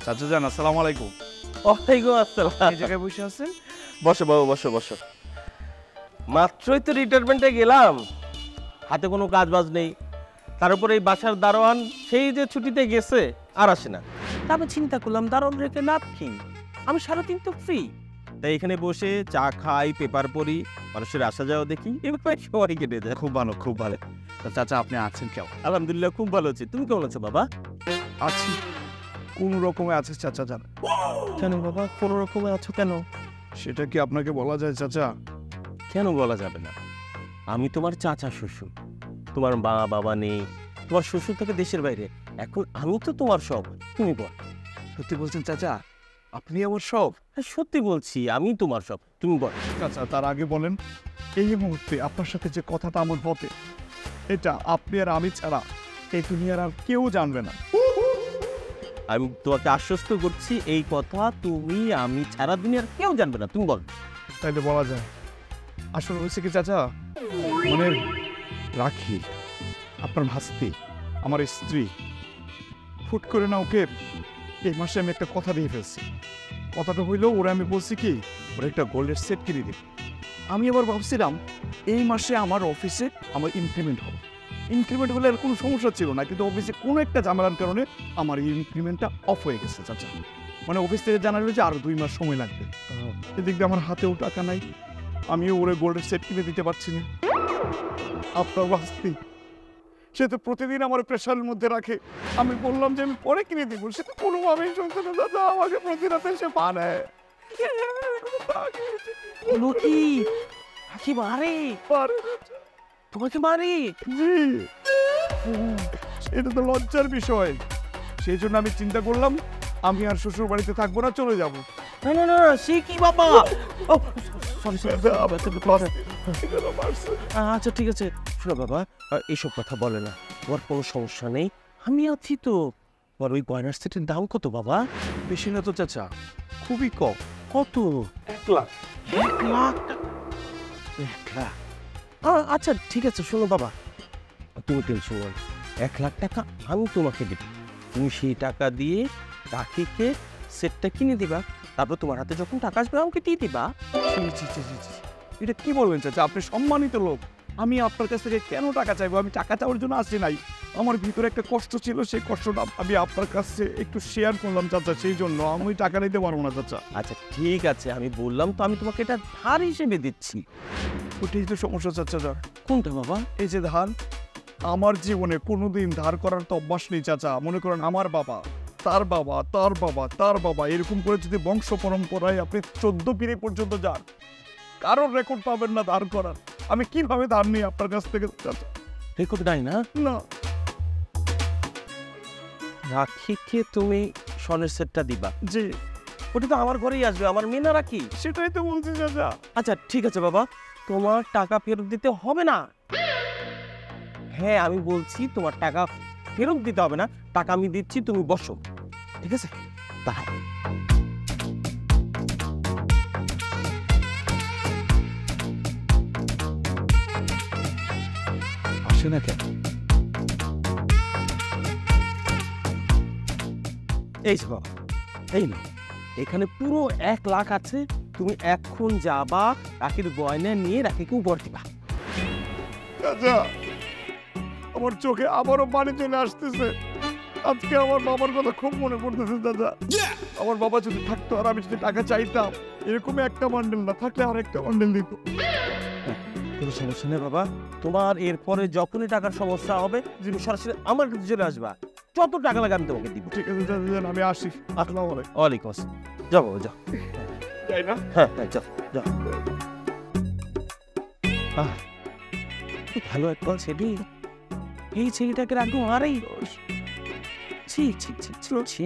চাচা জান আসসালামু আলাইকুম। ওয়ালাইকুম আসসালাম। এই জায়গায় বসে আছেন? বসো বাবু, বসো বসো। মাত্রই তো রিটায়ারমেন্টে গেলাম, হাতে কোনো কাজ বাজ নেই। তার উপরে এই বাসার দারোয়ান সেই যে ছুটিতে গেছে আর আসে না। তা আমি চিন্তা করলাম দারোয়ান রেখে লাভ কি, আমি সারাদিন তো ফ্রি, তাই এখানে বসে চা খাই, পেপার পড়ি, মানুষের আসা যাওয়া দেখি, এভাবে সময় কেটে যায়। খুব ভালো, খুব ভালো। তা চাচা আপনি আছেন কেমন? আলহামদুলিল্লাহ খুব ভালো আছি। তুমি কেমন আছো বাবা? আছি, কোন রকমে আছে চাচা জান। কেন বাবা, কোনো রকমে আছো কেন? সেটা কি আপনাকে বলা যায় চাচা? কেন বলা যাবে না? আমি তোমার চাচা শ্বশুর, তোমার মা বাবা নেই, তোমার শ্বশুর থেকে দেশের বাইরে, এখন আমি তো তোমার সব। তুমি বল। সত্যি বলছেন চাচা? আপনি আমার সব? হ্যাঁ, সত্যি বলছি, আমি তোমার সব। তুমি বল। চাচা তার আগে বলেন, এই মুহূর্তে আপনার সাথে যে কথাটা আমার বটে, এটা আপনি আর আমি ছাড়া এই দুনিয়ার আর কেউ জানবে না। আমি তোমাকে আশ্বস্ত করছি, এই কথা তুমি আমি ছাড়া দুনিয়ার কেউ জানবে না। তুমি বল। তাইলে বলা যায়। আসলে হয়েছে কি চাচা, মানে রাখি আপনার ভাস্তি, আমার স্ত্রী, ফুট করে না ওকে এই মাসে আমি একটা কথা দিয়ে ফেলছি। কথাটা হইলো ওরা, আমি বলছি কি ওরা একটা গোল্ডের সেট কিনে দিবে। আমি আবার ভাবছিলাম এই মাসে আমার অফিসে আমার ইনক্রিমেন্ট হবে। ইনক্রিমেন্ট হলে আর কোনো সমস্যা ছিল না, কিন্তু অফিসে কোনো একটা ঝামেলার কারণে আমার এই ইনক্রিমেন্টটা অফ হয়ে গেছে চাচা। মানে অফিস থেকে জানালো যে আরো 2 মাস সময় লাগবে। এদিক দিয়ে আমার হাতেও টাকা নাই, আমিও ওরে গোল্ডের সেট কিনে দিতে পারছি না। আপনার ভাস্তি, সে তো প্রতিদিন আমার প্রেশারের মধ্যে রাখে। আমি বললাম যে আমি পরে কিনে দিব, সে তো কোনোভাবেই শুনছে না দাদা। আমাকে প্রতি রাতে সে বানায়। লতি কি মারে? তোমাকে মারে? জি, এটা তো লজ্জার বিষয়। সেই জন্য আমি চিন্তা করলাম আমি আর শ্বশুর বাড়িতে থাকবো না, চলে যাবো। না না না, সে কি বাবা? ও সরি সরি। আচ্ছা ঠিক আছে, শোনো বাবা, এইসব কথা বলে না, তোমার কোনো সমস্যা নেই, আমি আছি তো। তোমার ওই গয়নার সেটের দাম কত বাবা? বেশি না তো চাচা, খুবই কম। কত? 1 লাখ। 1 লাখ? 1 লাখ? আচ্ছা ঠিক আছে, শোনো বাবা, তুমি টেনশন করো, 1 লাখ টাকা আমি তোমাকে দেব। তুমি সেই টাকা দিয়ে রাখিকে সেটটা কিনে দিবা, তারপর তোমার হাতে যখন টাকা আসবে আমাকে দিয়ে দিবা। এটা কি বলবেন চাচা? আপনি সম্মানিত লোক, আমি আপনার কাছ থেকে কেন টাকা চাইবো? আমি টাকা চাওয়ার জন্য আসি নাই। আমার ভিতরে একটা কষ্ট ছিল, সেই কষ্টটা আমি আপনার কাছে একটু শেয়ার করলাম চাচা, সেই জন্য আমি টাকা নিতে পারবো না চাচা। আচ্ছা ঠিক আছে, আমি বললাম তো আমি তোমাকে এটা ধার হিসেবে দিচ্ছি। ওটাই তো সমস্যা চাচা। কোনটা বাবা? এই যে ধার, আমার জীবনে কোনোদিন ধার করার তো অভ্যাস নেই চাচা। মনে করেন আমার বাবা, তার বাবা, তার বাবা, তার বাবা, এরকম করে যদি বংশ পরম্পরায় আপনি 14 পিঁড়ি পর্যন্ত যান, কারোর রেকর্ড পাবেন না ধার করার। আমি কিভাবে ধার নিই আপনার কাছ থেকে চাচা? রেকর্ড নাই না? না। রাখিকে তুমি স্বর্ণের সেটটা দিবা? জি। ওটা তো আমার ঘরেই আসবে, আমার মেয়ে না রাখি। সেটাই তো বলছি চাচা। আচ্ছা ঠিক আছে বাবা, তোমার টাকা ফেরত দিতে হবে না। হ্যাঁ আমি বলছি তোমার টাকা ফেরত দিতে হবে না, টাকা আমি দিচ্ছি, তুমি বসো, ঠিক আছে? তাই আসে না কেন? এই যে বাবা, এই না, এখানে পুরো 1 লাখ আছে, তুমি এখন যাবা রাখির গয়না নিয়ে রাখিকে উপর দিবা। চাচা, আমার চোখে আবারও পানি চলে আসতেছে। আজকে আমার বাবার কথা খুব মনে পড়তেছে চাচা। আমার বাবা যদি থাকতো আর আমি যদি টাকা চাইতাম, এরকম একটা বান্ডেল না, থাকলে আর একটা বান্ডেল দিত। কোনো সমস্যা নেই বাবা, তোমার এরপরে যখনই টাকার সমস্যা হবে তুমি সরাসরি আমার কাছে চলে আসবা, যত টাকা লাগে আমি তোমাকে দিব। ঠিক আছে চাচা, আমি আসি। আসসালামু আলাইকুম। ওয়ালাইকুম আসসালাম। যাও বাবা যাও। যাই না? হ্যাঁ হ্যাঁ যাও যাও। ভালো একটা ছেলে, এই ছেলেটাকে রাখবো আরেই। ছি ছি ছি ছি ছি।